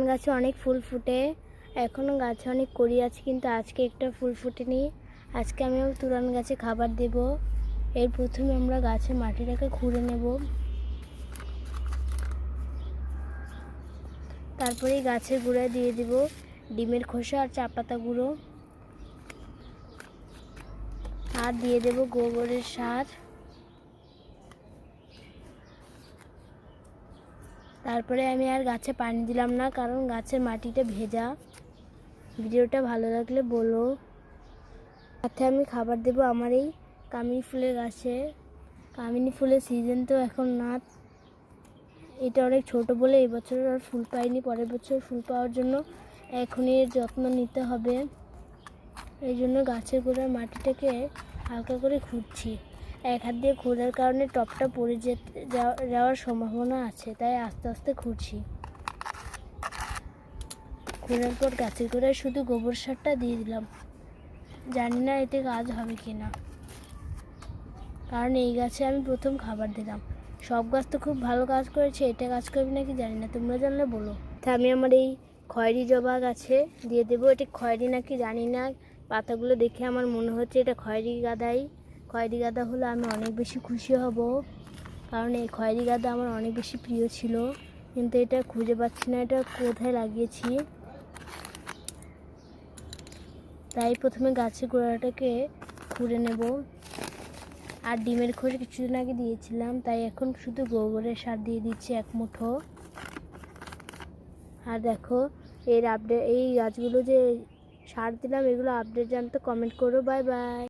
গাছে অনেক ফুল ফুটে, এখনও গাছে অনেক কড়ি আছে, কিন্তু আজকে একটা ফুল ফুটেনি। আজকে আমি তুরান গাছে খাবার দেব। এর প্রথমে আমরা গাছের মাটিটাকে খুঁড়ে নেব, তারপরে গাছের গোড়ায় দিয়ে দেব ডিমের খোসা আর চা পাতা গুঁড়ো, আর দিয়ে দেব গোবরের সার। তারপরে আমি আর গাছে পানি দিলাম না, কারণ গাছের মাটিটা ভেজা। ভিডিওটা ভালো লাগলে বলো। সাথে আমি খাবার দেব আমার এই কামিনী ফুলের গাছে। কামিনী ফুলের সিজন তো এখন না, এটা অনেক ছোট বলে এবছর আর ফুল পাইনি। পরের বছর ফুল পাওয়ার জন্য এখনই এর যত্ন নিতে হবে। এই জন্য গাছের গোড়ার মাটিটাকে হালকা করে খুঁড়ছি। এক হাত দিয়ে খোঁড়ার কারণে টপটা পড়ে যাওয়ার সম্ভাবনা আছে, তাই আস্তে আস্তে খুঁড়ছি। খোঁড়ার পর গাছের গোড়ায় শুধু গোবর সারটা দিয়ে দিলাম। জানি না এতে কাজ হবে কি না, কারণ এই গাছে আমি প্রথম খাবার দিলাম। সব গাছ তো খুব ভালো কাজ করেছে, এটা কাজ করবে নাকি জানি না, তোমরা জানলে বলো। তা আমি আমার এই খয়েরি জবা গাছে দিয়ে দেবো। এটা খয়েরি নাকি জানি না, পাতাগুলো দেখে আমার মনে হচ্ছে এটা খয়েরি গাঁদাই। খয়েরি গাঁদা হলে আমি অনেক বেশি খুশি হব, কারণ এই খয়েরি গাঁদা আমার অনেক বেশি প্রিয় ছিল, কিন্তু এটা খুঁজে পাচ্ছি না এটা কোথায় লাগিয়েছি। তাই প্রথমে গাছের গোড়াটাকে খুঁড়ে নেব। আর ডিমের খোসা কিছুদিন আগে দিয়েছিলাম, তাই এখন শুধু গোবরের সার দিয়ে দিচ্ছি 1 মুঠো। আর দেখো এই গাছগুলো যে সার দিলাম, এগুলো আপডেট জানতে কমেন্ট করো। Bye bye.